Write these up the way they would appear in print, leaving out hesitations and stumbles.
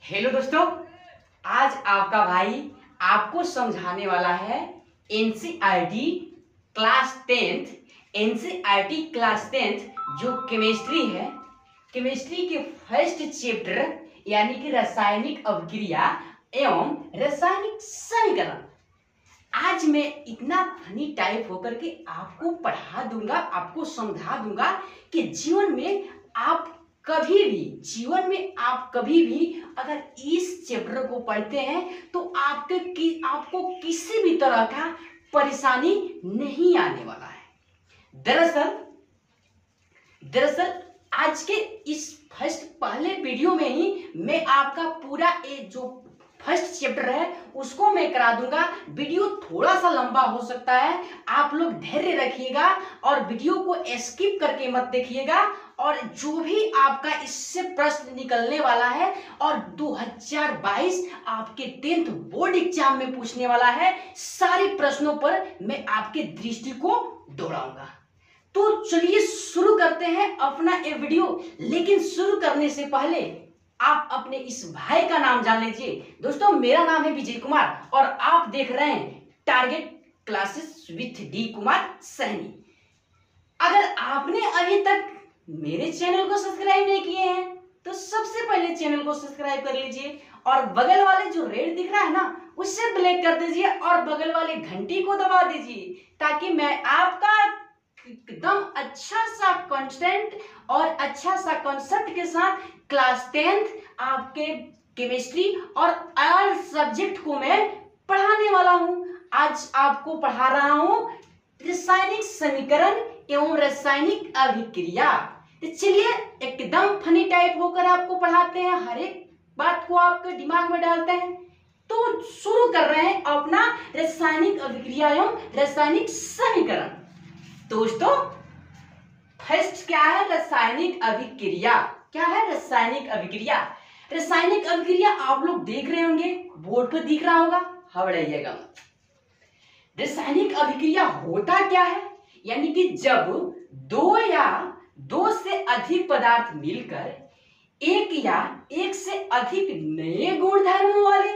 Hello दोस्तों, आज आपका भाई आपको समझाने वाला है NCERT class 10th। NCERT class 10th जो केमिस्ट्री है, केमिस्ट्री के फर्स्ट चैप्टर यानी कि रासायनिक अभिक्रिया एवं रासायनिक समीकरण। आज मैं इतना फनी टाइप होकर के आपको पढ़ा दूंगा, आपको समझा दूंगा कि जीवन में आप कभी भी अगर इस चैप्टर को पढ़ते हैं तो आपको किसी भी तरह का परेशानी नहीं आने वाला है। दरअसल आज के इस पहले वीडियो में ही मैं आपका पूरा जो फर्स्ट चैप्टर है उसको मैं करा दूंगा। वीडियो थोड़ा सा लंबा हो सकता है, आप लोग धैर्य रखिएगा और वीडियो को स्किप करके मत देखिएगा। और जो भी आपका इससे प्रश्न निकलने वाला है और 2022 आपके 10th बोर्ड एग्जाम में पूछने वाला है, सारे प्रश्नों पर मैं आपके दृष्टि को दोहराऊंगा। तो चलिए शुरू करते हैं अपना ये वीडियो। लेकिन शुरू करने से पहले आप अपने इस भाई का नाम जान लीजिए। दोस्तों, मेरा नाम है विजय कुमार और आप देख रहे हैं target classes with D Kumar Sahni. अगर आपने अभी तक मेरे चैनल को सब्सक्राइब नहीं किए हैं तो सबसे पहले चैनल को सब्सक्राइब कर लीजिए और बगल वाले जो रेड दिख रहा है ना उससे ब्लैक कर दीजिए और बगल वाले घंटी को दबा दीजिए, ताकि मैं आपका एकदम अच्छा सा कंटेंट और अच्छा सा कॉन्सेप्ट के साथ क्लास 10th आपके केमिस्ट्री और ऑल सब्जेक्ट को मैं पढ़ाने वाला हूं। आज आपको पढ़ा रहा हूं रासायनिक समीकरण एवं रासायनिक अभिक्रिया। चलिए एकदम फनी टाइप होकर आपको पढ़ाते हैं, हर एक बात को आपके दिमाग में डालते हैं। तो शुरू कर रहे हैं अपना रासायनिक अभिक्रिया एवं रासायनिक समीकरण। दोस्तों, फर्स्ट क्या है रासायनिक अभिक्रिया? क्या है रासायनिक अभिक्रिया? रासायनिक अभिक्रिया आप लोग देख रहे होंगे, बोर्ड पर दिख रहा होगा, घबराइएगा मत। रासायनिक अभिक्रिया होता क्या है? यानी कि जब दो या दो से अधिक पदार्थ मिलकर एक या एक से अधिक नए गुणधर्मों वाले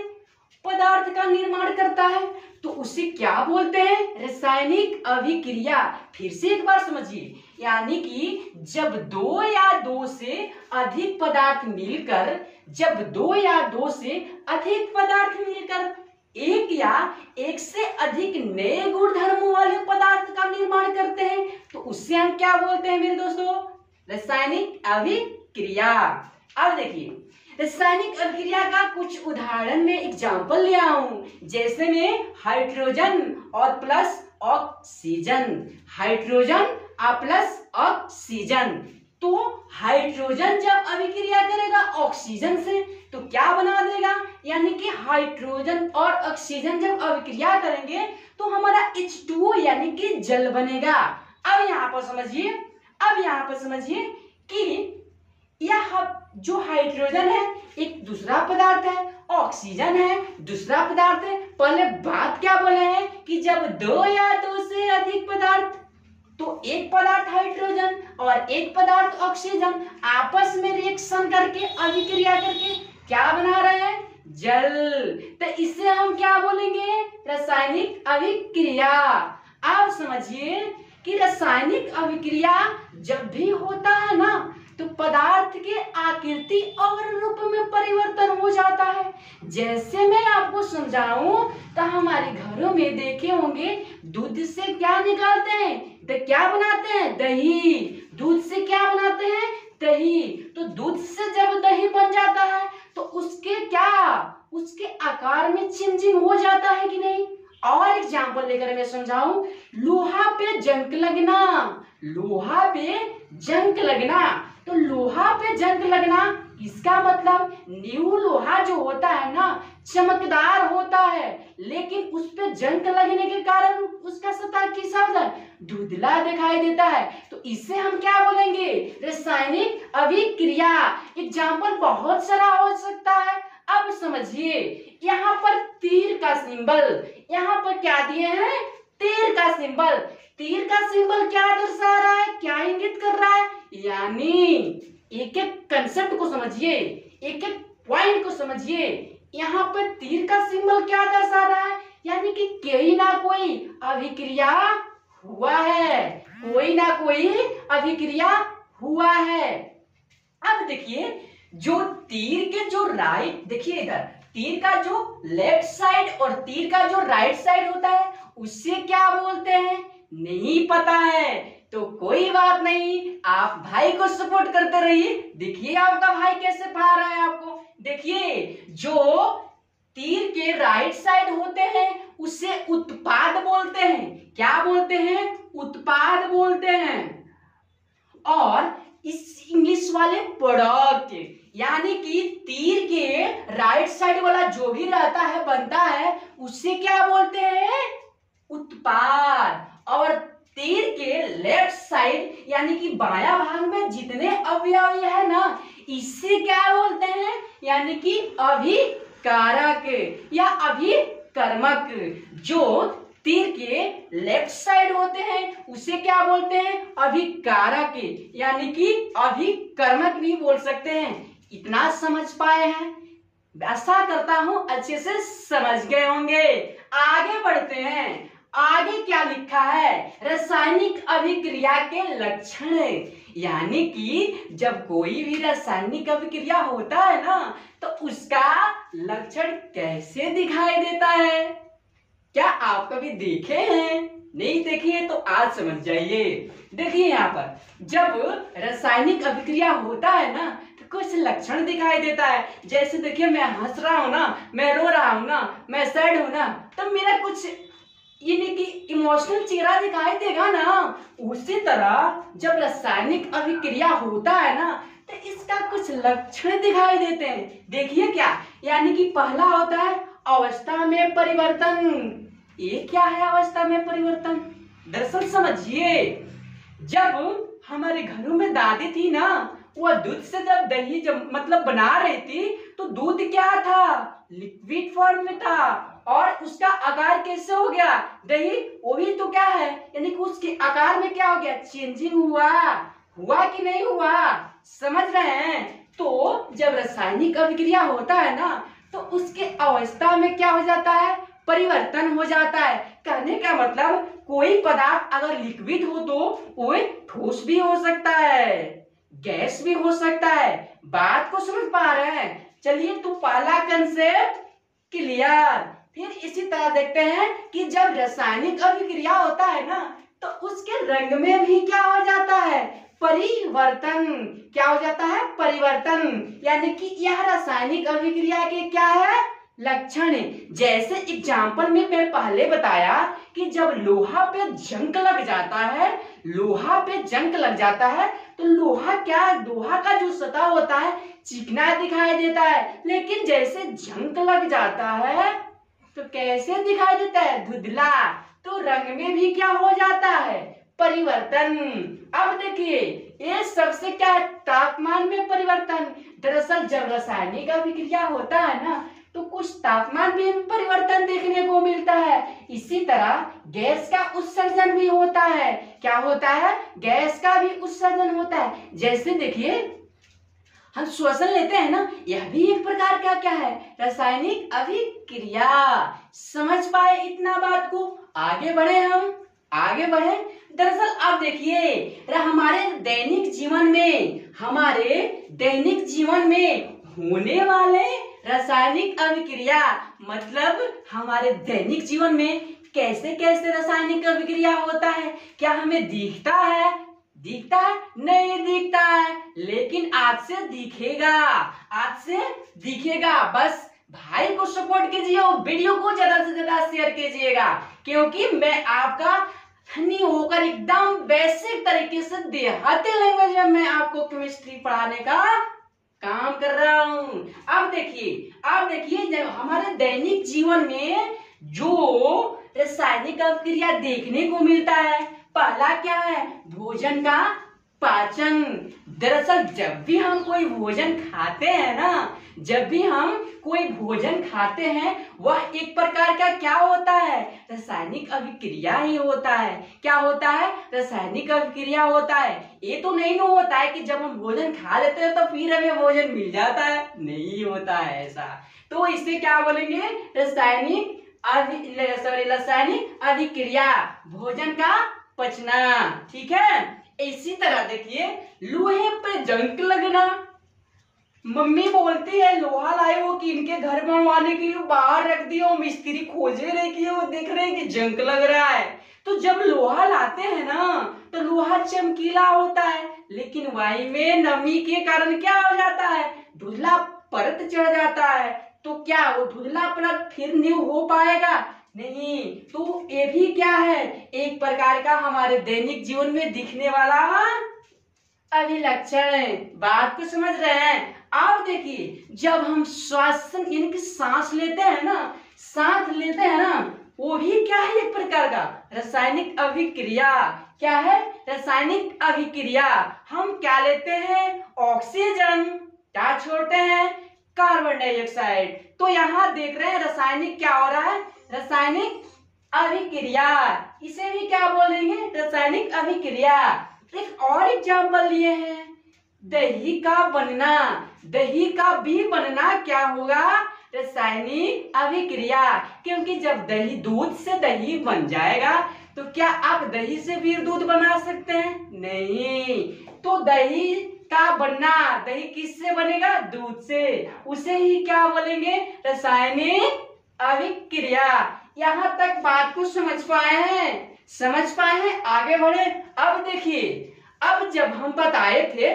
पदार्थ का निर्माण करता है तो उसे क्या बोलते हैं? रासायनिक अभिक्रिया। फिर से एक बार समझिए, यानी कि जब दो या दो से अधिक पदार्थ मिलकर एक या एक से अधिक नए गुणधर्मों वाले पदार्थ का निर्माण करते हैं तो उससे हम क्या बोलते हैं मेरे दोस्तों? रासायनिक अभिक्रिया। अब देखिए, रासायनिक अभिक्रिया का कुछ उदाहरण में एग्जाम्पल ले आऊं, जैसे में हाइड्रोजन और प्लस ऑक्सीजन। हाइड्रोजन और प्लस ऑक्सीजन, तो हाइड्रोजन जब अभिक्रिया करेगा ऑक्सीजन से तो क्या बना देगा? यानी कि हाइड्रोजन और ऑक्सीजन जब अभिक्रिया करेंगे तो हमारा H2O यानी कि जल बनेगा। अब यहाँ पर समझिए कि यह जो हाइड्रोजन है एक दूसरा पदार्थ है, ऑक्सीजन है दूसरा पदार्थ है। पहले बात क्या बोले हैं कि जब दो या दो से अधिक पदार्थ, तो एक पदार्थ हाइड्रोजन और एक पदार्थ ऑक्सीजन आपस में रिएक्शन करके अभिक्रिया करके क्या बना रहे हैं? जल। तो इसे हम क्या बोलेंगे? रासायनिक अभिक्रिया। आप समझिए कि रासायनिक अभिक्रिया जब भी होता है ना तो पदार्थ के आकृति और रूप में परिवर्तन हो जाता है। जैसे मैं आपको समझाऊं तो हमारे घरों में देखे होंगे, दूध से क्या निकालते हैं? तो क्या बनाते हैं? दही। दूध से क्या बनाते हैं? दही। तो दूध से जब दही बन जाता है तो उसके आकार में चेंजिंग हो जाता है कि नहीं? और एग्जाम्पल लेकर मैं समझाऊं, लोहा पे जंग लगना। तो लोहा पे जंग लगना इसका मतलब न्यू लोहा जो होता है ना चमकदार होता है, लेकिन उस पे जंग लगने के कारण उसका सतह कैसा होता है? धुंधला दिखाई देता है। तो इसे हम क्या बोलेंगे? रासायनिक अभिक्रिया। एग्जाम्पल बहुत सारा हो सकता है। अब समझिए, यहाँ पर तीर का सिंबल, यहाँ पर क्या दिए हैं? तीर का सिंबल। तीर का सिंबल क्या दर्शा रहा है? क्या इंगित कर रहा है? यानी एक एक कंसेप्ट को समझिए, एक एक पॉइंट को समझिए यहाँ पर तीर का सिंबल क्या दर्शा रहा है, यानी कि कोई ना कोई अभिक्रिया हुआ है, कोई ना कोई अभिक्रिया हुआ है। अब देखिए जो तीर के जो राइट, देखिए इधर तीर का जो लेफ्ट साइड और तीर का जो राइट साइड होता है उससे क्या बोलते हैं, नहीं पता है तो कोई बात नहीं, आप भाई को सपोर्ट करते रहिए। देखिए आपका भाई कैसे पढ़ा रहा है आपको। देखिए जो तीर के राइट साइड होते हैं उसे उत्पाद बोलते हैं। क्या बोलते हैं, उत्पाद बोलते हैं। और इस इंग्लिश वाले प्रोडक्ट, यानी कि तीर के राइट साइड वाला जो भी रहता है बनता है उसे क्या बोलते हैं, उत्पाद। और तीर के लेफ्ट साइड यानी कि बायां भाग में जितने अवयव है ना इससे क्या बोलते हैं, यानी कि अभिकारक या अभिकर्मक। जो तीर के लेफ्ट साइड होते हैं उसे क्या बोलते हैं, अभिकारक यानी कि अभिकर्मक भी बोल सकते हैं। इतना समझ पाए हैं, आशा करता हूं अच्छे से समझ गए होंगे। आगे बढ़ते हैं, आगे क्या लिखा है, रासायनिक अभिक्रिया के लक्षण। यानी कि जब कोई भी रासायनिक अभिक्रिया होता है ना तो उसका लक्षण कैसे दिखाई देता है। क्या आप कभी देखे हैं, नहीं देखे तो आज समझ जाइए। देखिए यहाँ पर जब रासायनिक अभिक्रिया होता है ना तो कुछ लक्षण दिखाई देता है। जैसे देखिए मैं हंस रहा हूं ना, मैं रो रहा हूं ना, मैं सैड हूं ना, तो मेरा कुछ यानी कि इमोशनल चेहरा दिखाई देगा ना। उसी तरह जब रासायनिक अभिक्रिया होता है ना तो इसका कुछ लक्षण दिखाई देते हैं। देखिए क्या, यानी कि पहला होता है अवस्था में परिवर्तन। ये क्या है अवस्था में परिवर्तन, दरअसल समझिए जब हमारे घरों में दादी थी ना वह दूध से जब दही जब मतलब बना रही थी तो दूध क्या था, लिक्विड फॉर्म में था और उसका आकार कैसे हो गया, दही वो भी तो क्या है, यानी कि उसके आकार में क्या हो गया, चेंजिंग हुआ कि नहीं हुआ, समझ रहे हैं। तो जब रासायनिक अभिक्रिया होता है ना तो उसके अवस्था में क्या हो जाता है, परिवर्तन हो जाता है। कहने का मतलब कोई पदार्थ अगर लिक्विड हो तो वो ठोस भी हो सकता है, गैस भी हो सकता है। बात को समझ पा रहे हैं। चलिए तो पहला कंसेप्ट क्लियर। फिर इसी तरह देखते हैं कि जब रासायनिक अभिक्रिया होता है ना तो उसके रंग में भी क्या हो जाता है, परिवर्तन। क्या हो जाता है, परिवर्तन। यानी कि यह रासायनिक अभिक्रिया के क्या है, लक्षण। जैसे एग्जाम्पल में मैं पहले बताया कि जब लोहा पे जंग लग जाता है, लोहा पे जंग लग जाता है तो लोहा का जो सतह होता है चिकना दिखाई देता है, लेकिन जैसे जंग लग जाता है तो कैसे दिखाई देता है, धुंधला। तो रंग में भी क्या हो जाता है, परिवर्तन। अब देखिए ये सबसे क्या है, तापमान में परिवर्तन। दरअसल जब रासायनिक अभिक्रिया होता है ना तो कुछ तापमान में परिवर्तन देखने को मिलता है। इसी तरह गैस का उत्सर्जन भी होता है। क्या होता है, गैस का भी उत्सर्जन होता है। जैसे देखिए हम श्वसन लेते हैं ना, यह भी एक प्रकार का क्या है, रासायनिक अभिक्रिया। समझ पाए इतना बात को, आगे बढ़े हम, आगे बढ़े। दरअसल आप देखिए हमारे दैनिक जीवन में होने वाले रासायनिक अभिक्रिया, मतलब हमारे दैनिक जीवन में कैसे कैसे रासायनिक अभिक्रिया होता है, क्या हमें दिखता है, नहीं दिखता है, लेकिन आज से दिखेगा। बस भाई को सपोर्ट कीजिए और वीडियो को ज्यादा से ज्यादा शेयर कीजिएगा, क्योंकि मैं आपका फनी होकर एकदम बेसिक तरीके से देहाती लैंग्वेज में मैं आपको केमिस्ट्री पढ़ाने का काम कर रहा हूं। अब देखिए जब हमारे दैनिक जीवन में जो रासायनिक अभिक्रिया देखने को मिलता है, पहला क्या है, भोजन का पाचन। दरअसल जब भी हम कोई भोजन खाते हैं ना, जब भी हम कोई भोजन खाते हैं, वह एक प्रकार का क्या होता है, रासायनिक अभिक्रिया ही होता है। क्या होता है, रासायनिक अभिक्रिया होता है। ये तो नहीं होता है कि जब हम भोजन खा लेते हैं तो फिर हमें भोजन मिल जाता है, नहीं होता है ऐसा। तो इसे क्या बोलेंगे, रासायनिक अभिक्रिया, भोजन का पचना। ठीक है, इसी तरह देखिए, लोहे पे जंग लगना। मम्मी बोलती है लोहा लाए हो कि इनके घर बनवाने के लिए बाहर रख दिया, मिस्त्री खोजे रहे कि वो देख रहे हैं कि जंग लग रहा है। तो जब लोहा लाते हैं ना तो लोहा चमकीला होता है, लेकिन वही में नमी के कारण क्या हो जाता है, धुंधला परत चढ़ जाता है। तो क्या वो धुंधला परत फिर न्यू हो पाएगा, नहीं। तो ये भी क्या है, एक प्रकार का हमारे दैनिक जीवन में दिखने वाला अभिलक्षण है। बात को समझ रहे हैं। अब देखिए, जब हम श्वास यानी कि सांस लेते हैं ना, सांस लेते हैं ना, वो भी क्या है, एक प्रकार का रासायनिक अभिक्रिया। क्या है, रासायनिक अभिक्रिया। हम क्या लेते हैं, ऑक्सीजन, क्या छोड़ते हैं, कार्बन डाइऑक्साइड। तो यहाँ देख रहे हैं रासायनिक क्या हो रहा है, रासायनिक अभिक्रिया। इसे भी क्या बोलेंगे, रासायनिक अभिक्रिया। एक और एग्जाम्पल लिए हैं, दही का बनना। दही का भी बनना क्या होगा, रासायनिक अभिक्रिया। क्योंकि जब दही, दूध से दही बन जाएगा तो क्या आप दही से फिर दूध बना सकते हैं, नहीं। तो दही का बनना, दही किससे बनेगा, दूध से, उसे ही क्या बोलेंगे, रासायनिक अभिक्रिया। यहाँ तक बात को समझ पाए हैं, समझ पाए हैं, आगे बढ़े। अब देखिए, अब जब हम बताए थे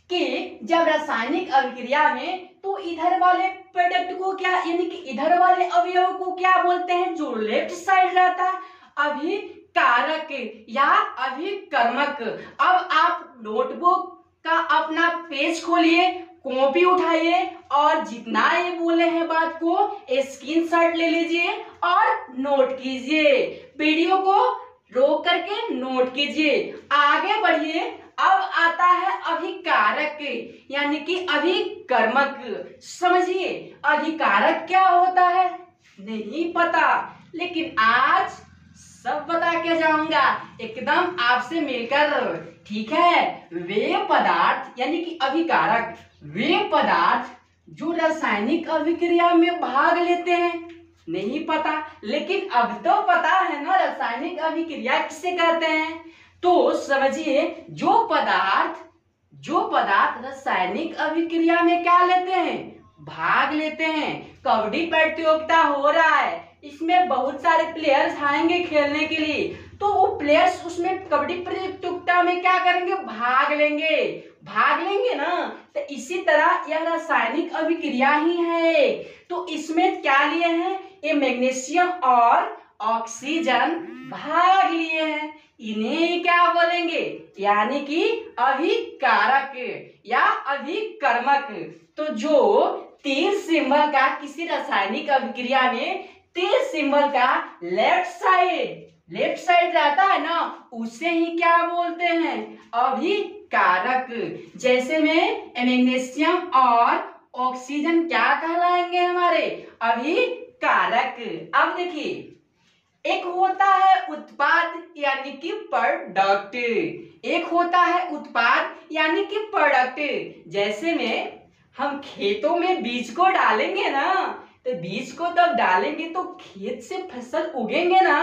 कि जब रासायनिक अभिक्रिया में तो इधर वाले प्रोडक्ट को क्या, यानी कि इधर वाले अवयव को क्या बोलते हैं, जो लेफ्ट साइड रहता है, अभिकारक या अभिकर्मक। अब आप नोटबुक का अपना पेज खोलिए, कॉपी उठाइए और जितना ये बोले हैं बात को स्क्रीनशॉट ले लीजिए और नोट कीजिए। वीडियो को रोक करके नोट कीजिए, आगे बढ़िए। अब आता है अभिकारक यानी कि अभिकर्मक। समझिए, अभिकारक क्या होता है, नहीं पता, लेकिन आज सब बता के जाऊंगा एकदम आपसे मिलकर। ठीक है, वे पदार्थ यानी कि अभिकारक, वे पदार्थ जो रासायनिक अभिक्रिया में भाग लेते हैं, नहीं पता, लेकिन अब तो पता है ना रासायनिक अभिक्रिया किसे कहते हैं। तो समझिए, जो पदार्थ रासायनिक अभिक्रिया में क्या लेते हैं, भाग लेते हैं। कबड्डी प्रतियोगिता हो रहा है, इसमें बहुत सारे प्लेयर्स आएंगे खेलने के लिए, तो वो प्लेयर्स उसमें कबड्डी प्रतियोगिता में क्या करेंगे, भाग लेंगे ना। तो इसी तरह यह रासायनिक अभिक्रिया ही है। तो इसमें क्या लिए हैं, ये मैग्नीशियम और ऑक्सीजन भाग लिए हैं, इन्हें क्या बोलेंगे, यानी कि अभिकारक या अभिकर्मक। तो जो तीर सिंबल का किसी रासायनिक अभिक्रिया में तीर सिंबल का लेफ्ट साइड रहता है ना, उसे ही क्या बोलते हैं, अभिकारक। जैसे में मैग्नीशियम और ऑक्सीजन क्या कहलाएंगे, हमारे अभिकारक। अब देखिए, एक होता है उत्पाद यानी कि प्रोडक्ट, एक होता है उत्पाद यानी कि प्रोडक्ट। जैसे में हम खेतों में बीज को डालेंगे ना, तो बीज को तब डालेंगे तो खेत से फसल उगेंगे ना।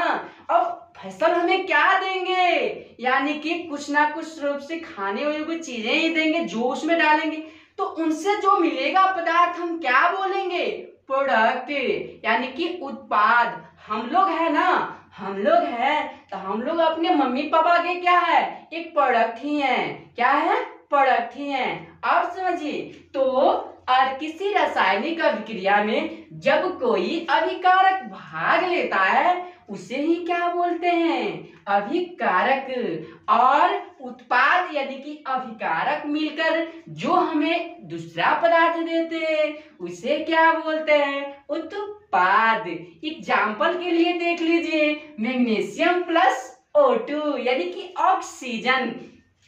अब फसल हमें क्या देंगे, यानी कि कुछ ना कुछ रूप से खाने योग्य चीजें ही देंगे जो उसमें डालेंगे। तो उनसे जो मिलेगा पदार्थ हम क्या बोलेंगे, प्रोडक्ट यानी कि उत्पाद। हम लोग है ना, हम लोग हैं तो हम लोग अपने मम्मी पापा के क्या है, एक प्रोडक्ट ही है। क्या है, प्रोडक्ट ही है। अब समझिए, तो और किसी रासायनिक अभिक्रिया में जब कोई अभिकारक भाग लेता है उसे ही क्या बोलते हैं, अभिकारक। और उत्पाद यानी कि अभिकारक मिलकर जो हमें दूसरा पदार्थ देते हैं उसे क्या बोलते हैं, उत्पाद। एग्जाम्पल के लिए देख लीजिए, मैग्नीशियम प्लस O2 यानी कि ऑक्सीजन,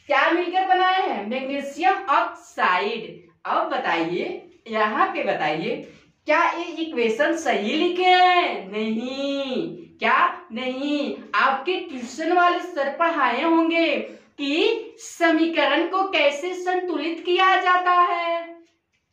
क्या मिलकर बनाए हैं? Magnesium oxide. अब बताइए, यहाँ पे बताइए, क्या ये इक्वेशन सही लिखे हैं? नहीं। क्या नहीं? आपके ट्यूशन वाले सर पढ़ाए होंगे कि समीकरण को कैसे संतुलित किया जाता है,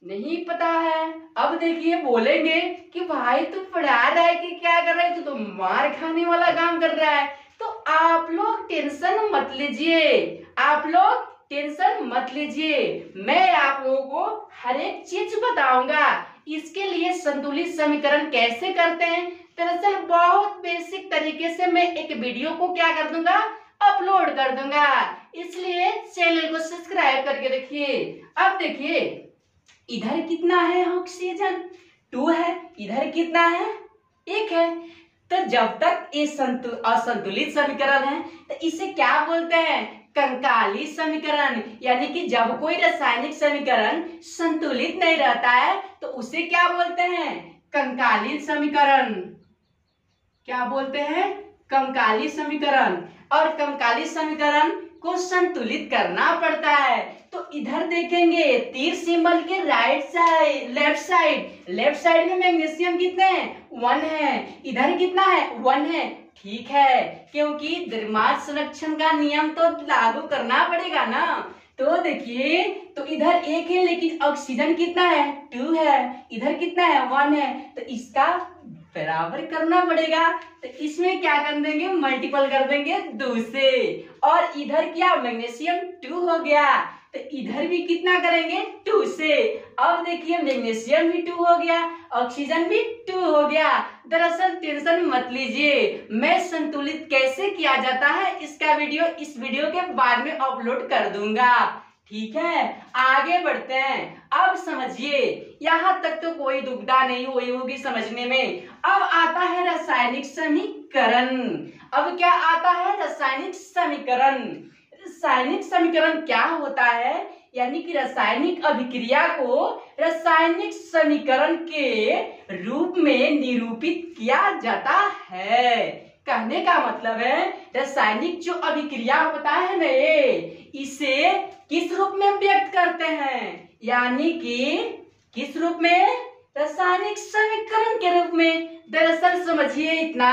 नहीं पता है। अब देखिए बोलेंगे कि भाई तू पढ़ा रहा है कि क्या कर रहा है, तू तो मार खाने वाला काम कर रहा है। तो आप लोग टेंशन मत लीजिए, आप लोग टेंशन मत लीजिए, मैं आप लोगों को हर एक चीज बताऊंगा। इसके लिए संतुलित समीकरण कैसे करते हैं, दरअसल बहुत बेसिक तरीके से मैं एक वीडियो को क्या कर दूंगा, अपलोड कर दूंगा। इसलिए चैनल को सब्सक्राइब करके रखिए। अब देखिए, इधर कितना है ऑक्सीजन? 2 है। इधर कितना है? 1 है। तो जब तक ये असंतुलित समीकरण है तो इसे क्या बोलते हैं? कंकाली समीकरण। यानी कि जब कोई रासायनिक समीकरण संतुलित नहीं रहता है तो उसे क्या बोलते हैं? कंकाली समीकरण। क्या बोलते हैं? कंकाली समीकरण। और कंकाली समीकरण को संतुलित करना पड़ता है। तो इधर देखेंगे तीर सिंबल के राइट साइड, लेफ्ट साइड में मैग्नीशियम कितने हैं? 1 है। इधर कितना है? 1 है। ठीक है, क्योंकि द्रव्यमान संरक्षण का नियम तो लागू करना पड़ेगा ना। तो देखिए, तो इधर 1 है लेकिन ऑक्सीजन कितना है? 2 है। इधर कितना है? 1 है। तो इसका बराबर करना पड़ेगा। तो इसमें क्या कर देंगे? मल्टीपल कर देंगे 2 से। और इधर क्या? मैग्नीशियम 2 हो गया। तो इधर भी कितना करेंगे? 2 से। अब देखिए मैग्नीशियम भी 2 हो गया, ऑक्सीजन भी 2 हो गया। दरअसल टेंशन मत लीजिए, मैं संतुलित कैसे किया जाता है इसका वीडियो इस वीडियो के बाद में अपलोड कर दूंगा। ठीक है, आगे बढ़ते हैं। अब समझिए, यहाँ तक तो कोई दुविधा नहीं हुई होगी समझने में। अब आता है रासायनिक समीकरण। अब क्या आता है? रासायनिक समीकरण। रासायनिक समीकरण क्या होता है? यानी कि रासायनिक अभिक्रिया को रासायनिक समीकरण के रूप में निरूपित किया जाता है। कहने का मतलब है, रासायनिक जो अभिक्रिया होता है ना, इसे किस रूप में व्यक्त करते हैं? यानी कि किस रूप में? रासायनिक समीकरण के रूप में। दरअसल समझिए इतना,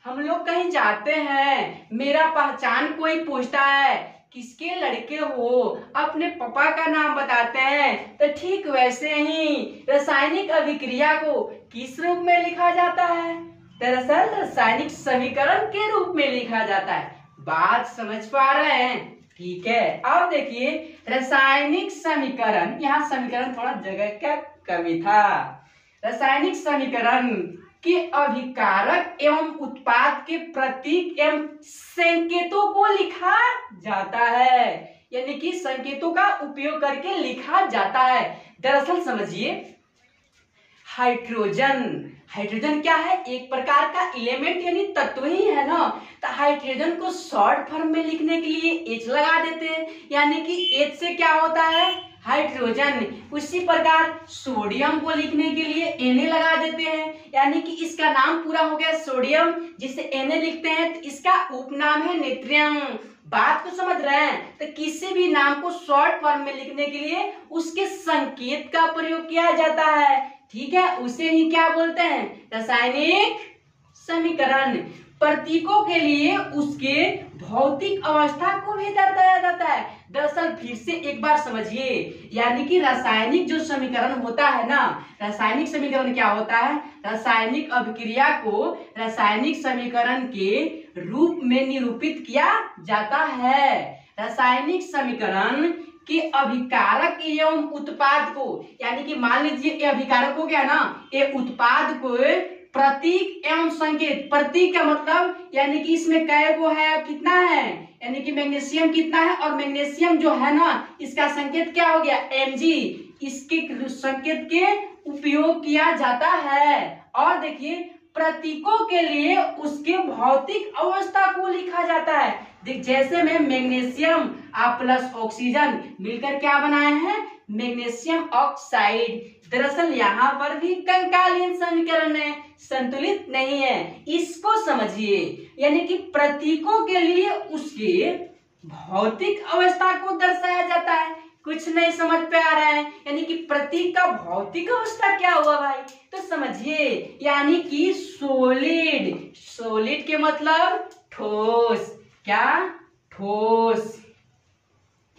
हम लोग कहीं जाते हैं, मेरा पहचान कोई पूछता है, किसके लड़के हो, अपने पापा का नाम बताते हैं, तो ठीक वैसे ही रासायनिक अभिक्रिया को किस रूप में लिखा जाता है? दरअसल रासायनिक समीकरण के रूप में लिखा जाता है। बात समझ पा रहे हैं? ठीक है, अब देखिए रासायनिक समीकरण, यहाँ समीकरण थोड़ा जगह का कमी था। रासायनिक समीकरण के अभिकारक एवं उत्पाद के प्रतीक एवं संकेतों को लिखा जाता है। यानी कि संकेतों का उपयोग करके लिखा जाता है। दरअसल समझिए, हाइड्रोजन क्या है? एक प्रकार का एलिमेंट यानी तत्व ही है ना। तो हाइड्रोजन को शॉर्ट फॉर्म में लिखने के लिए H लगा देते हैं, यानी कि H से क्या होता है? हाइड्रोजन। उसी प्रकार सोडियम को लिखने के लिए Na लगा देते हैं, यानी कि इसका नाम पूरा हो गया सोडियम, जिसे Na लिखते हैं। तो इसका उपनाम है नेत्रियम। बात को समझ रहे हैं? तो किसी भी नाम को शॉर्ट फॉर्म में लिखने के लिए उसके संकेत का प्रयोग किया जाता है। ठीक है, उसे ही क्या बोलते हैं? रासायनिक समीकरण। प्रतीकों के लिए उसके भौतिक अवस्था को भी दर्शाया जाता है। दरअसल फिर से एक बार समझिए, यानी कि रासायनिक जो समीकरण होता है ना, रासायनिक समीकरण क्या होता है? रासायनिक अभिक्रिया को रासायनिक समीकरण के रूप में निरूपित किया जाता है। रासायनिक समीकरण के अभिकारक एवं उत्पाद को, यानी कि मान लीजिए ये अभिकारक को क्या है ना, ये उत्पाद को प्रतीक एवं संकेत। प्रतीक का मतलब यानी कि इसमें कै को है, कितना है, यानी कि मैग्नीशियम कितना है, और मैग्नीशियम जो है ना इसका संकेत क्या हो गया? Mg। इसके संकेत के उपयोग किया जाता है। और देखिए प्रतीकों के लिए उसके भौतिक अवस्था को लिखा जाता है। देख, जैसे में मैग्नीशियम प्लस ऑक्सीजन मिलकर क्या बनाए हैं? Magnesium oxide. दरअसल यहाँ पर भी कंकालीन समीकरण है, संतुलित नहीं है। इसको समझिए, यानी कि प्रतीकों के लिए उसके भौतिक अवस्था को दर्शाया जाता है। कुछ नहीं समझ पे आ रहा है, यानी कि प्रतीक का भौतिक अवस्था क्या हुआ भाई, तो समझिए, यानी कि सॉलिड। सॉलिड के मतलब ठोस, क्या, ठोस,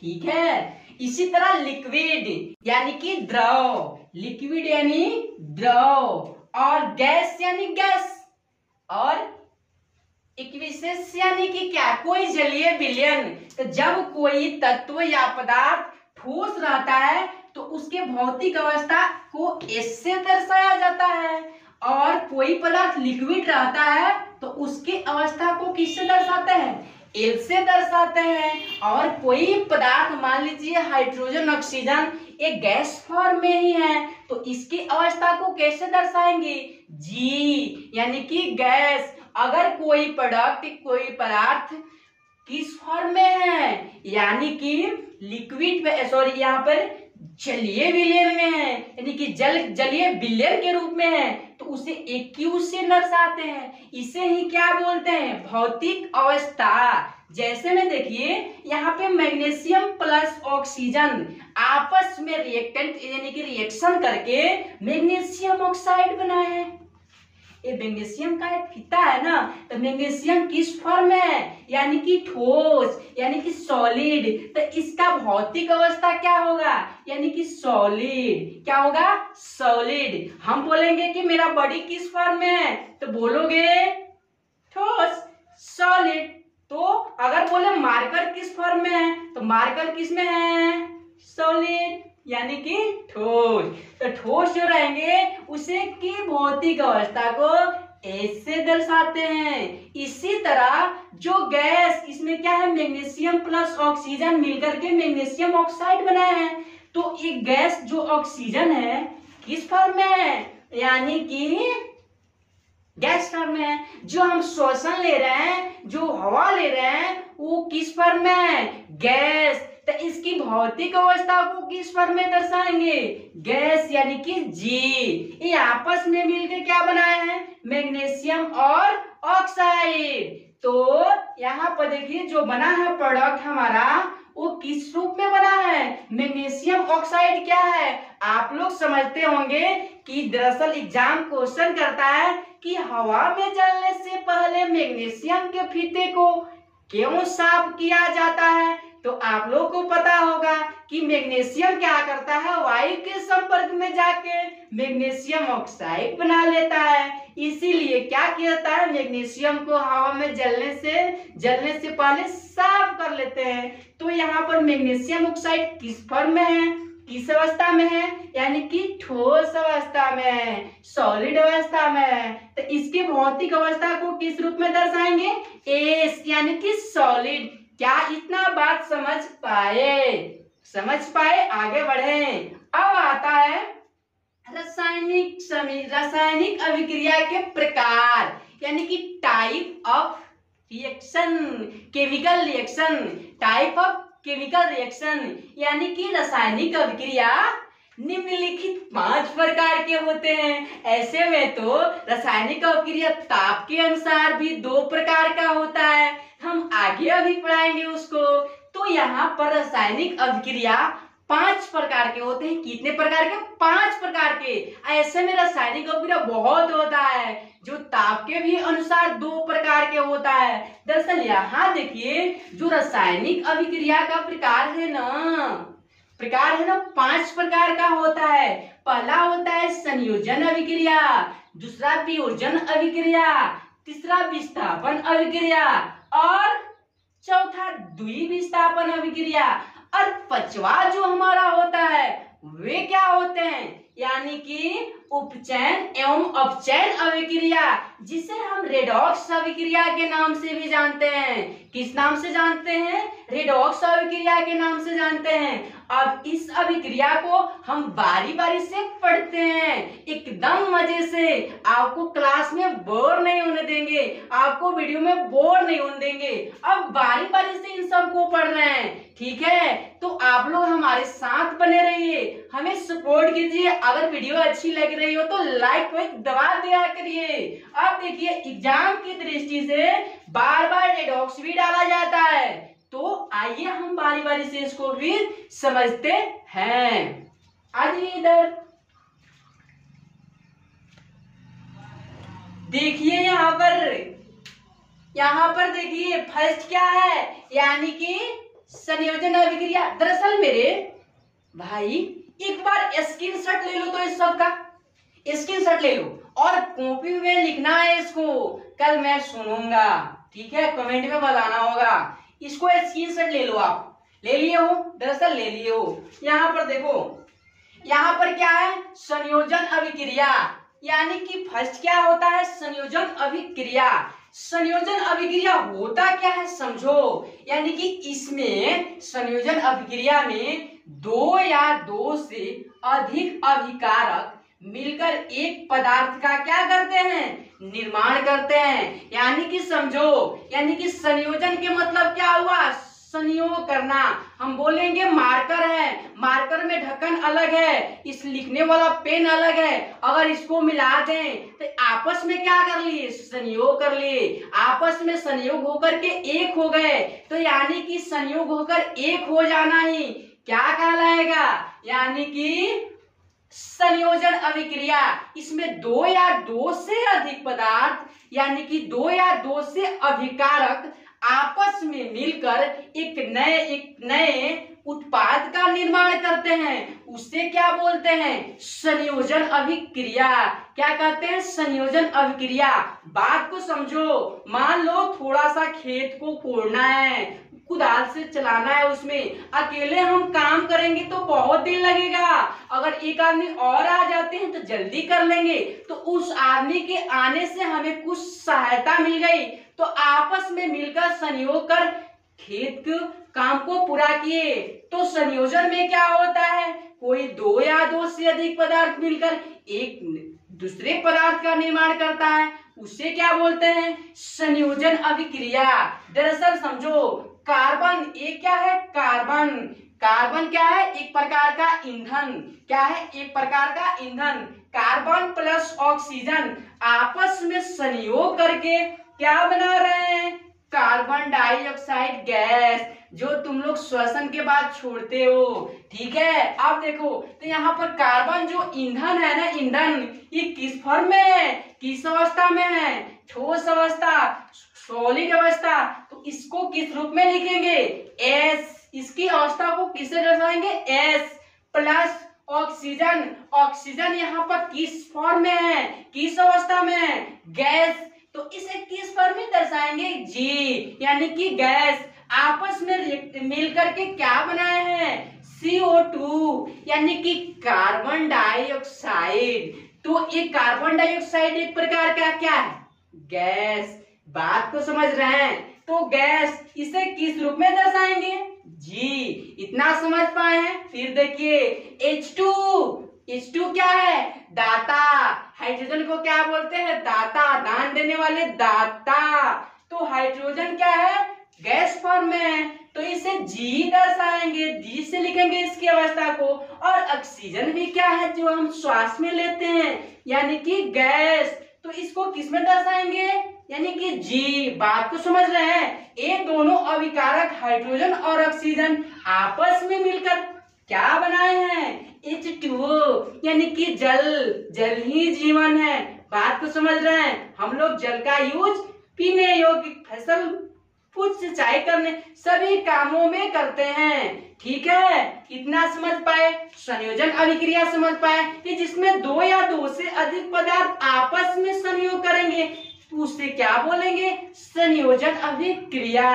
ठीक है। इसी तरह लिक्विड यानी कि द्रव, लिक्विड यानी द्रव, और गैस यानी गैस, और इक्विसेस यानी कि क्या, कोई जलीय विलयन। तो जब कोई तत्व या पदार्थ ठोस रहता है तो उसके भौतिक अवस्था को एस से दर्शाया जाता है, और कोई पदार्थ लिक्विड रहता है तो उसकी अवस्था को किससे दर्शाते हैं, एल से दर्शाते हैं। और कोई पदार्थ मान लीजिए हाइड्रोजन ऑक्सीजन एक गैस फॉर्म में ही है तो इसकी अवस्था को कैसे दर्शाएंगे, जी, यानी कि गैस। अगर कोई प्रोडक्ट, कोई पदार्थ किस फॉर्म में है, यानी कि लिक्विड में, सॉरी यहाँ पर जलीय विलयन में है, यानी कि जलीय विलयन के रूप में है तो उसे एक्यूज से दर्शाते हैं। इसे ही क्या बोलते हैं, भौतिक अवस्था। जैसे में देखिए यहाँ पे मैग्नीशियम प्लस ऑक्सीजन आपस में रिएक्टेंट यानी कि रिएक्शन करके मैग्नीशियम ऑक्साइड बना है। ये मैग्नीशियम का एक फीता है ना, तो मैग्नीशियम किस फॉर्म में है, यानी कि ठोस, यानी कि सॉलिड। तो इसका भौतिक अवस्था क्या होगा, यानी कि सॉलिड। क्या होगा, सॉलिड। हम बोलेंगे कि मेरा बॉडी किस फॉर्म में है, तो बोलोगे ठोस, सॉलिड। तो अगर बोले मार्कर किस फॉर्म में है, तो मार्कर किस में है, सॉलिड, यानी कि ठोस। तो ठोस जो रहेंगे उसे की भौतिक अवस्था को एस से दर्शाते हैं। इसी तरह जो गैस, इसमें क्या है, मैग्नीशियम प्लस ऑक्सीजन मिलकर के मैग्नीशियम ऑक्साइड बना है, तो एक गैस जो ऑक्सीजन है किस फॉर्म में है, यानी कि गैस फॉर्म में है। जो हम श्वसन ले रहे हैं, जो हवा ले रहे हैं, वो किस फॉर्म में है, गैस। तो इसकी भौतिक अवस्था को किस फॉर्म में दर्शाएंगे, गैस, यानी कि जी। ये आपस में मिलकर क्या बनाए हैं, मैग्नीशियम और ऑक्साइड। तो यहाँ पर देखिए जो बना है प्रोडक्ट हमारा वो किस रूप में बना है, मैग्नीशियम ऑक्साइड। क्या है, आप लोग समझते होंगे कि दरअसल एग्जाम क्वेश्चन करता है कि हवा में जलने से पहले मैग्नीशियम के फीते को क्यों साफ किया जाता है। तो आप लोग को पता होगा कि मैग्नीशियम क्या करता है, वायु के संपर्क में जाके मैग्नीशियम ऑक्साइड बना लेता है। इसीलिए क्या किया है, मैग्नीशियम को हवा में जलने से पहले साफ कर लेते हैं। तो यहाँ पर मैग्नीशियम ऑक्साइड किस फॉर्म में है, किस अवस्था में है, यानी कि ठोस अवस्था में है, सॉलिड अवस्था में है। तो इसकी भौतिक अवस्था को किस रूप में दर्शाएंगे, एस, यानी कि सॉलिड। क्या इतना बात समझ पाए, आगे बढ़े। अब आता है रासायनिक अभिक्रिया के प्रकार, यानी कि type of reaction, chemical reaction, type of chemical reaction, यानी कि रासायनिक अभिक्रिया निम्नलिखित 5 प्रकार के होते हैं। ऐसे में तो रासायनिक अभिक्रिया ताप के अनुसार भी 2 प्रकार का होता है, हम आगे अभी पढ़ाएंगे उसको। तो यहाँ पर रासायनिक अभिक्रिया 5 प्रकार के होते हैं। कितने प्रकार के, 5 प्रकार के। ऐसे में रासायनिक अभिक्रिया बहुत होता है, जो ताप के भी अनुसार 2 प्रकार के होता है। दरअसल यहाँ देखिए जो रासायनिक अभिक्रिया का प्रकार है ना 5 प्रकार का होता है। पहला होता है संयोजन अभिक्रिया, दूसरा वियोजन अभिक्रिया, तीसरा विस्थापन अभिक्रिया, और चौथा द्विविस्थापन अभिक्रिया, और 5वां जो हमारा होता है वे क्या होते हैं, यानी कि उपचयन एवं अपचयन अभिक्रिया, जिसे हम रेडॉक्स अभिक्रिया के नाम से भी जानते हैं। किस नाम से जानते हैं, रेडॉक्स अभिक्रिया के नाम से जानते हैं। अब इस अभिक्रिया को हम बारी बारी से पढ़ते हैं, एकदम मजे से। आपको क्लास में बोर नहीं होने देंगे, आपको वीडियो में बोर नहीं होने देंगे। अब बारी बारी से इन सबको पढ़ रहे हैं, ठीक है। तो आप लोग हमारे साथ बने रहिए, हमें सपोर्ट कीजिए। अगर वीडियो अच्छी लग रही हो तो लाइक को दबा दिया करिए। अब देखिए एग्जाम की दृष्टि से बार बार रेडॉक्स भी डाला जाता है, तो आइए हम बारी बारी से इसको भी समझते हैं। आइए इधर देखिए, यहाँ पर देखिए फर्स्ट क्या है, यानी कि संयोजन अभिक्रिया। दरअसल मेरे भाई एक बार स्क्रीनशॉट ले लो, तो इस सब का स्क्रीनशॉट ले लो और कॉपी में लिखना है इसको, कल मैं सुनूंगा, ठीक है, कमेंट में बताना होगा। इसको स्क्रीनशॉट ले लो, आप ले लिए हो, दरअसल ले लिए हो। यहाँ पर देखो, यहाँ पर क्या है, संयोजन अभिक्रिया, यानी कि फर्स्ट क्या होता है, संयोजन अभिक्रिया। संयोजन अभिक्रिया होता क्या है समझो, यानी कि इसमें संयोजन अभिक्रिया में दो या दो से अधिक अभिकारक मिलकर एक पदार्थ का क्या करते हैं, निर्माण करते हैं। यानी कि समझो, यानी कि संयोजन के मतलब क्या हुआ, संयोग करना। हम बोलेंगे मार्कर है, मार्कर में ढक्कन अलग है, इस लिखने वाला पेन अलग है, अगर इसको मिला दें तो आपस में क्या कर लिए, संयोग कर लिए, आपस में संयोग होकर के एक हो गए। तो यानी कि संयोग होकर एक हो जाना ही क्या कहलाएगा, यानी कि संयोजन अभिक्रिया। इसमें दो या दो से अधिक पदार्थ, यानी कि दो या दो से अभिकारक आपस में मिलकर एक नए उत्पाद का निर्माण करते हैं, उससे क्या बोलते हैं, संयोजन अभिक्रिया। क्या कहते हैं, संयोजन अभिक्रिया। बात को समझो, मान लो थोड़ा सा खेत को कोड़ना है, कुदाल से चलाना है, उसमें अकेले हम काम करेंगे तो बहुत दिन लगेगा, अगर एक आदमी और आ जाते हैं तो जल्दी कर लेंगे। तो उस आदमी के आने से हमें कुछ सहायता मिल गई, तो आपस में मिलकर संयोग कर खेत के काम को पूरा किए। तो संयोजन में क्या होता है, कोई दो या दो से अधिक पदार्थ मिलकर एक दूसरे पदार्थ का निर्माण करता है, उसे क्या बोलते हैं, संयोजन अभिक्रिया। दरअसल समझो, कार्बन, एक क्या है, कार्बन, कार्बन क्या है, एक प्रकार का ईंधन, क्या है, एक प्रकार का ईंधन। कार्बन प्लस ऑक्सीजन आपस में संयोग करके क्या बना रहे हैं, कार्बन डाइऑक्साइड गैस, जो तुम लोग श्वसन के बाद छोड़ते हो, ठीक है। अब देखो, तो यहाँ पर कार्बन जो ईंधन है ना, ईंधन, ये किस फॉर्म में है, किस अवस्था में है, ठोस अवस्था, सॉलिड अवस्था। तो इसको किस रूप में लिखेंगे, एस, इसकी अवस्था को किसे दर्शाएंगे, एस प्लस ऑक्सीजन। ऑक्सीजन यहाँ पर किस फॉर्म में है, किस अवस्था में है, गैस, तो इसे किस फॉर्म में दर्शाएंगे, जी, यानी कि गैस। आपस में मिलकर के क्या बनाए हैं, CO2, यानी कि कार्बन डाइऑक्साइड। तो ये कार्बन डाइऑक्साइड एक प्रकार का क्या है, गैस। बात को समझ रहे हैं, तो गैस, इसे किस रूप में दर्शाएंगे, जी, इतना समझ पाए हैं। फिर देखिए H2, H2 क्या है, दाता। हाइड्रोजन को क्या बोलते हैं, दाता, दान देने वाले दाता। तो हाइड्रोजन क्या है, गैस फॉर्म में है, तो इसे जी दर्शाएंगे, जी से लिखेंगे इसकी अवस्था को। और ऑक्सीजन भी क्या है, जो हम श्वास में लेते हैं, यानी कि गैस, तो इसको किस में दर्शाएंगे, यानी कि जी। बात को समझ रहे हैं, ये दोनों अभिकारक हाइड्रोजन और ऑक्सीजन आपस में मिलकर क्या बनाए हैं, H2O, यानी कि जल, जल ही जीवन है। बात को समझ रहे हैं, हम लोग जल का यूज पीने योग्य, फसल, कुछ सिंचाई करने, सभी कामों में करते हैं, ठीक है। इतना समझ पाए, संयोजन अभिक्रिया समझ पाए कि जिसमें दो या दो से अधिक पदार्थ आपस में संयोग करेंगे, तो उससे क्या बोलेंगे, संयोजन अभिक्रिया।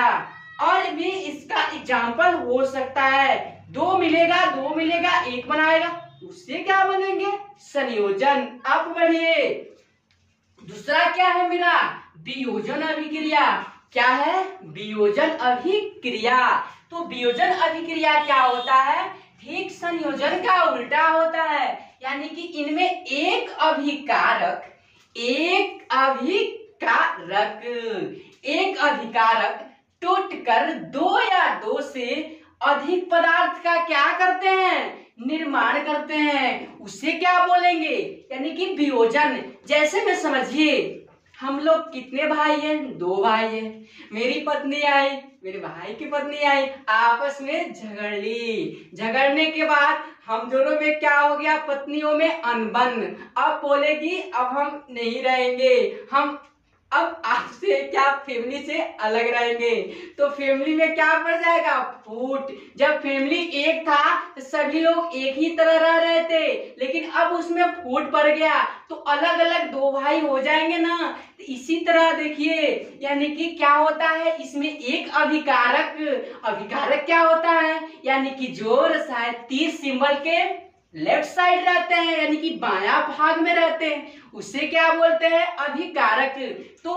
और भी इसका एग्जाम्पल हो सकता है, दो मिलेगा एक बनाएगा, उससे क्या बनेंगे, संयोजन। अब बढ़िए, दूसरा क्या है मेरा, वियोजन अभिक्रिया। क्या है, वियोजन अभिक्रिया। तो वियोजन अभिक्रिया क्या होता है, ठीक संयोजन का उल्टा होता है, यानी कि इनमें एक अभिकारक टूटकर दो या दो से अधिक पदार्थ का क्या करते हैं, निर्माण करते हैं, उसे क्या बोलेंगे, यानी कि वियोजन। जैसे में समझिए, हम लोग कितने भाई हैं? 2 भाई हैं। मेरी पत्नी आई, मेरे भाई की पत्नी आई, आपस में झगड़ ली। झगड़ने के बाद हम दोनों में क्या हो गया? पत्नियों में अनबन। अब बोलेगी अब हम नहीं रहेंगे, हम अब आपसे क्या फैमिली से अलग रहेंगे। तो फैमिली में क्या पड़ जाएगा? फूट। जब फैमिली एक था तो सभी लोग एक ही तरह रह रहे थे, लेकिन अब उसमें फूट पड़ गया तो अलग अलग 2 भाई हो जाएंगे ना। तो इसी तरह देखिए, यानी कि क्या होता है इसमें एक अभिकारक। अभिकारक क्या होता है? यानी कि जो रसायन तीर सिंबल के लेफ्ट साइड रहते हैं, यानी कि बायां भाग में रहते हैं, उसे क्या बोलते हैं? अभिकारक। तो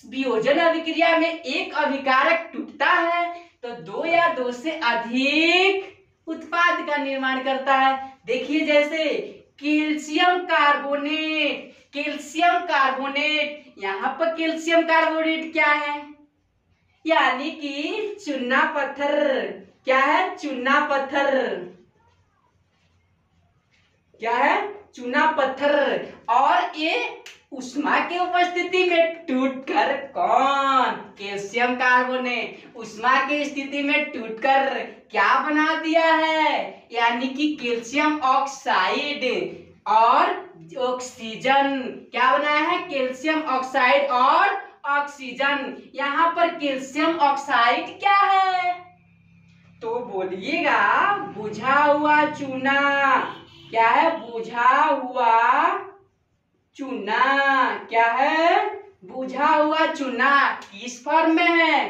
वियोजन अभिक्रिया में एक अभिकारक टूटता है तो 2 या 2 से अधिक उत्पाद का निर्माण करता है। देखिए जैसे कैल्शियम कार्बोनेट, कैल्शियम कार्बोनेट, यहाँ पर कैल्शियम कार्बोनेट क्या है? यानी कि चूना पत्थर। क्या है? चूना पत्थर। क्या है? चूना पत्थर। और ये उष्मा की उपस्थिति में टूटकर कौन? कैल्शियम कार्बोनेट उष्मा की स्थिति में टूटकर क्या बना दिया है? यानी कि कैल्शियम ऑक्साइड और ऑक्सीजन। क्या बनाया है? कैल्शियम ऑक्साइड और ऑक्सीजन। यहाँ पर कैल्शियम ऑक्साइड क्या है? तो बोलिएगा बुझा हुआ चूना। क्या है? बुझा हुआ चूना। क्या है? बुझा हुआ चूना किस फॉर्म में है?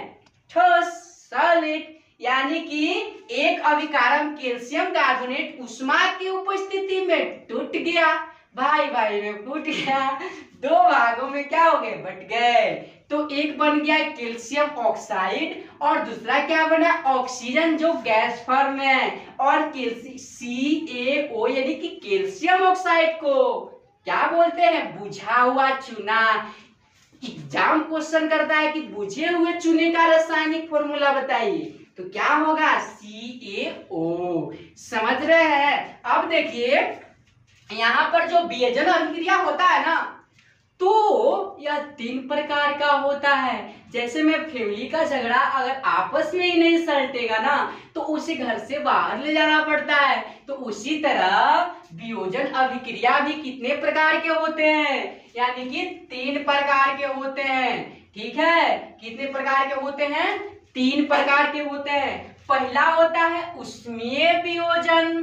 ठोस, सॉलिड। यानी कि एक अभिकारक कैल्शियम कार्बोनेट उष्मा की उपस्थिति में टूट गया, भाई भाई में फूट गया, 2 भागों में क्या हो गए? बट गए। तो एक बन गया कैल्शियम ऑक्साइड और दूसरा क्या बना? ऑक्सीजन, जो गैस फॉर्म में है। और CaO यानी कि कैल्शियम ऑक्साइड को क्या बोलते हैं? बुझा हुआ चूना। एग्जाम क्वेश्चन करता है कि बुझे हुए चूने का रासायनिक फॉर्मूला बताइए, तो क्या होगा? CaO। समझ रहे हैं? अब देखिए यहाँ पर जो वियोजन अभिक्रिया होता है ना, तो यह 3 प्रकार का होता है। जैसे में फैमिली का झगड़ा अगर आपस में ही नहीं सलटेगा ना, तो उसे घर से बाहर ले जाना पड़ता है। तो उसी तरह वियोजन अभिक्रिया भी कितने प्रकार के होते हैं? यानी कि 3 प्रकार के होते हैं। ठीक है? कितने प्रकार के होते हैं? 3 प्रकार के होते हैं। पहला होता है उष्मीय वियोजन,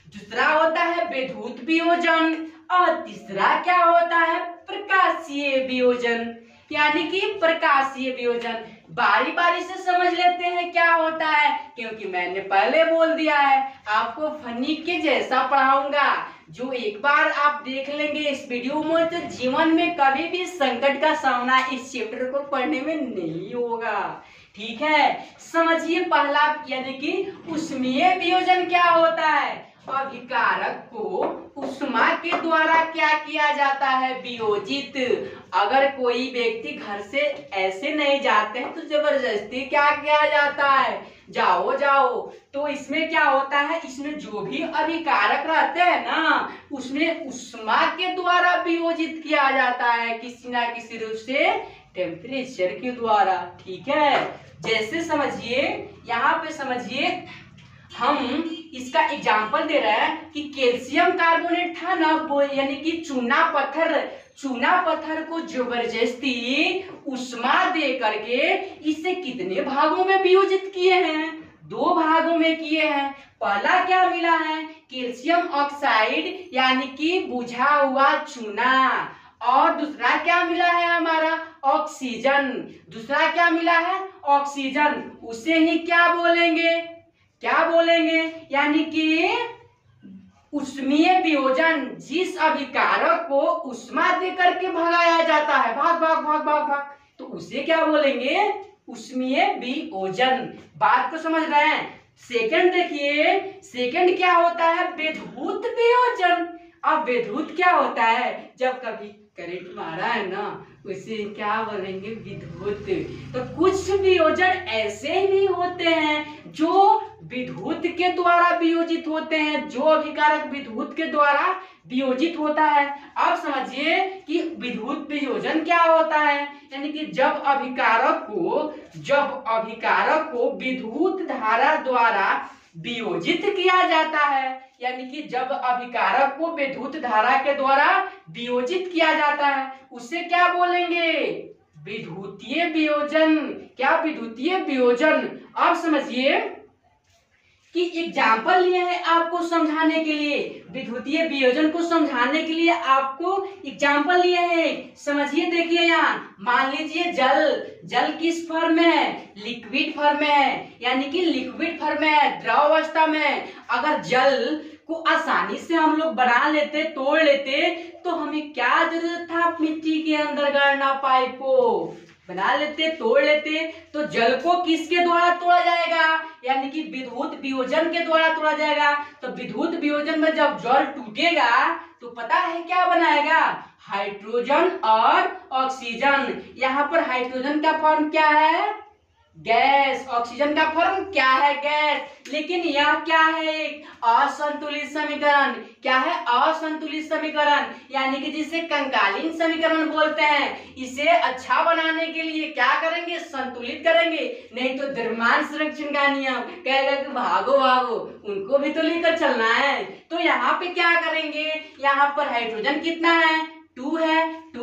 दूसरा होता है विद्युत वियोजन और तीसरा क्या होता है? प्रकाशीय वियोजन। यानी कि प्रकाशीय वियोजन बारी बारी से समझ लेते हैं क्या होता है, क्योंकि मैंने पहले बोल दिया है आपको फनी के जैसा पढ़ाऊंगा। जो एक बार आप देख लेंगे इस वीडियो में, तो जीवन में कभी भी संकट का सामना इस चैप्टर को पढ़ने में नहीं होगा। ठीक है? समझिए पहला, यानी कि उष्मीय वियोजन क्या होता है? अभिकारक को उष्मा के द्वारा क्या किया जाता है? वियोजित। अगर कोई व्यक्ति घर से ऐसे नहीं जाते हैं तो जबरदस्ती क्या किया जाता है? जाओ जाओ। तो इसमें क्या होता है? इसमें जो भी अभिकारक रहते हैं ना, उसमें उष्मा के द्वारा वियोजित किया जाता है, किसी ना किसी रूप से टेम्परेचर के द्वारा। ठीक है? जैसे समझिए, यहाँ पे समझिए, हम इसका एग्जाम्पल दे रहे हैं कि कैल्शियम कार्बोनेट था ना, वो यानी कि चूना पत्थर, चूना पत्थर को जबरदस्ती उष्मा दे करके इसे कितने भागों में वियोजित किए हैं? 2 भागों में किए हैं। पहला क्या मिला है? कैल्शियम ऑक्साइड यानी कि बुझा हुआ चूना। और दूसरा क्या मिला है हमारा? ऑक्सीजन। दूसरा क्या मिला है? ऑक्सीजन। उसे ही क्या बोलेंगे? क्या बोलेंगे? यानी कि उष्मीय वियोजन, जिस अभिकारक को उष्मा देकर के भगाया जाता है, भाग भाग भाग भाग भाग, तो उसे क्या बोलेंगे? उष्मीय वियोजन। बात को समझ रहे हैं? सेकंड देखिए, सेकंड क्या होता है? विद्युत वियोजन। अब विद्युत क्या होता है? जब कभी करंट मारा है ना उसे क्या बोलेंगे, विद्युत। तो कुछ वियोजन ऐसे भी होते हैं जो विद्युत के द्वारा वियोजित होते हैं, जो अभिकारक विद्युत के द्वारा वियोजित होता है। अब समझिए कि विद्युत वियोजन क्या होता है, यानी कि जब अभिकारक को विद्युत धारा द्वारा वियोजित किया जाता है, यानी कि जब अभिकारक को विद्युत धारा के द्वारा वियोजित किया जाता है उसे क्या बोलेंगे, विद्युतीय वियोजन। क्या, विद्युतीय वियोजन। अब समझिए कि एग्जाम्पल लिए हैं आपको समझाने के लिए, विद्युतीय वियोजन को समझाने के लिए आपको एग्जाम्पल लिए हैं। समझिए, देखिए यहाँ मान लीजिए जल किस फॉर्म में है, लिक्विड फॉर्म में है, यानी कि लिक्विड फॉर्म में है, द्रव अवस्था में। अगर जल को आसानी से हम लोग बना लेते, तोड़ लेते, तो हमें क्या जरूरत था, मिट्टी के अंदर गाड़ना, पाइप को बना लेते, तोड़ लेते। तो जल को किसके द्वारा तोड़ा जाएगा, यानी कि विद्युत वियोजन के द्वारा तोड़ा जाएगा। तो विद्युत वियोजन में जब जल टूटेगा तो पता है क्या बनाएगा, हाइड्रोजन और ऑक्सीजन। यहाँ पर हाइड्रोजन का फॉर्म क्या है, गैस। ऑक्सीजन का फॉर्म क्या है, गैस। लेकिन यह क्या है, एक असंतुलित समीकरण। क्या है, असंतुलित समीकरण, यानी कि जिसे कंकालीन समीकरण बोलते हैं। इसे अच्छा बनाने के लिए क्या करेंगे, संतुलित करेंगे, नहीं तो द्रव्यमान संरक्षण का नियम कहेगा कि भागो भागो, उनको भी तो लेकर चलना है। तो यहाँ पे क्या करेंगे, यहाँ पर हाइड्रोजन कितना है, 2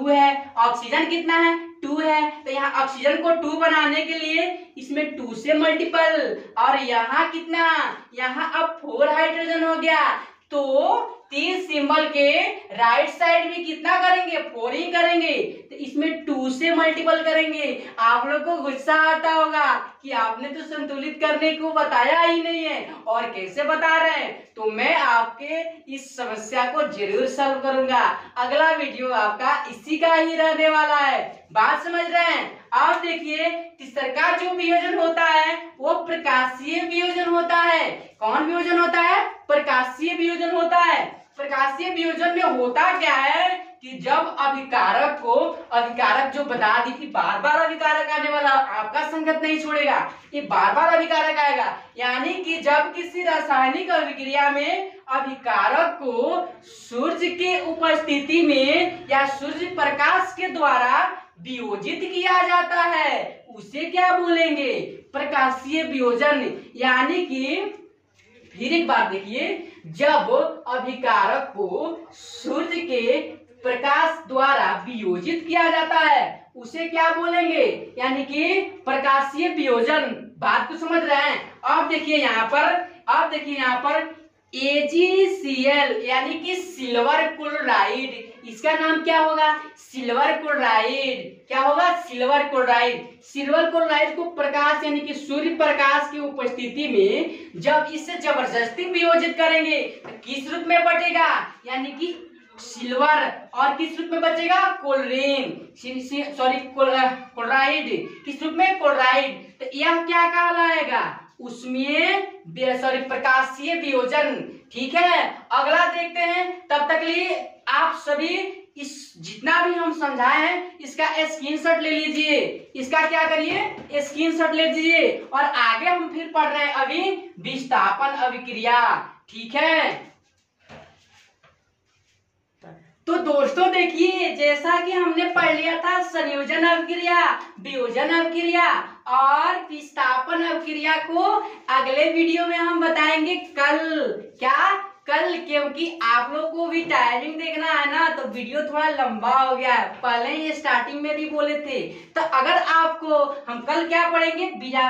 है। ऑक्सीजन कितना है, 2 है। तो यहाँ ऑक्सीजन को 2 बनाने के लिए इसमें 2 से मल्टीपल, और यहाँ कितना, यहाँ अब 4 हाइड्रोजन हो गया। तो 3 सिंबल के राइट साइड भी कितना करेंगे, 4 ही करेंगे। तो इसमें 2 से मल्टीपल करेंगे। आप लोग को गुस्सा आता होगा कि आपने तो संतुलित करने को बताया ही नहीं है और कैसे बता रहे हैं। तो मैं आपके इस समस्या को जरूर सॉल्व करूंगा। अगला वीडियो आपका इसी का ही रहने वाला है। बात समझ रहे हैं। अब देखिए, तीसरा जो वियोजन होता है वो प्रकाशीय वियोजन होता है। कौन वियोजन होता है, प्रकाशीय वियोजन होता है। प्रकाशीय वियोजन में होता क्या है कि जब अभिकारक जो बता दी थी, बार बार अभिकारक आने वाला, आपका संगत नहीं छोड़ेगा, ये बार बार अभिकारक आएगा। यानी कि जब किसी रासायनिक अभिक्रिया में अभिकारक को सूर्य के उपस्थिति में या सूर्य प्रकाश के द्वारा वियोजित किया जाता है, उसे क्या बोलेंगे, प्रकाशीय वियोजन। यानी कि फिर एक बार देखिए, जब अभिकारक को सूर्य के प्रकाश द्वारा वियोजित किया जाता है उसे क्या बोलेंगे, यानी कि प्रकाशीय वियोजन। बात को समझ रहे हैं। अब देखिए यहाँ पर AgCl यानी कि सिल्वर क्लोराइड, इसका नाम क्या होगा, सिल्वर क्लोराइड। क्या होगा, सिल्वर क्लोराइड। सिल्वर क्लोराइड को प्रकाश यानी कि सूर्य प्रकाश की उपस्थिति में जब इसे जबरदस्ती वियोजित करेंगे तो किस रूप में बचेगा, यानी कि सिल्वर, और किस रूप में बचेगा, क्लोरीन, क्लोराइड। किस रूप में, क्लोराइड। तो यह क्या कहलाएगा, उसमें प्रकाशीय वियोजन। ठीक है, अगला देखते हैं। तब तक लिए आप सभी इस जितना भी हम समझाए हैं इसका स्क्रीनशॉट ले लीजिए। इसका क्या करिए, स्क्रीनशॉट ले लीजिए। और आगे हम फिर पढ़ रहे हैं अभी विस्थापन अभिक्रिया। ठीक है, तो दोस्तों देखिए, जैसा कि हमने पढ़ लिया था संयोजन अभिक्रिया, वियोजन अभिक्रिया और विस्थापन अभिक्रिया को अगले वीडियो में हम बताएंगे कल, क्योंकि आप लोग को भी टाइमिंग देखना है ना, तो वीडियो थोड़ा लंबा हो गया है। पहले ही स्टार्टिंग में भी बोले थे। तो अगर आपको हम कल क्या पढ़ेंगे,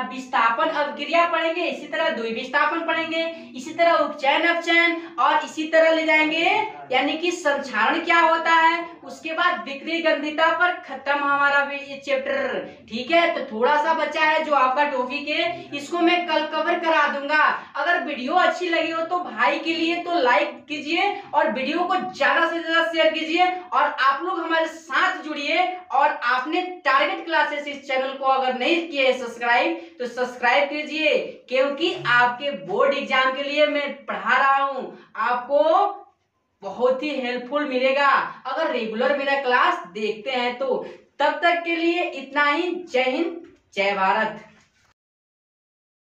विस्थापन अभिक्रिया पढ़ेंगे, इसी तरह द्विविस्थापन पढ़ेंगे, इसी तरह उपचयन अपचयन, और इसी तरह ले जाएंगे यानी कि संक्षारण क्या होता है, उसके बाद विक्रिय गंधिता पर खत्म हमारा ये चैप्टर। ठीक है, तो थोड़ा सा बचा है जो आपका टॉपिक है, इसको मैं कल कवर करा दूंगा। अगर वीडियो अच्छी लगी हो तो भाई के लिए तो लाइक कीजिए और वीडियो को ज्यादा से ज्यादा शेयर कीजिए, और आप लोग हमारे साथ जुड़िए। और आपने टारगेट क्लासेस इस चैनल को अगर नहीं किया है सब्सक्राइब, तो सब्सक्राइब कीजिए, क्योंकि आपके बोर्ड एग्जाम के लिए मैं पढ़ा रहा हूं। आपको बहुत ही हेल्पफुल मिलेगा अगर रेगुलर मेरा क्लास देखते हैं तो। तब तक के लिए इतना ही। जय हिंद, जय भारत।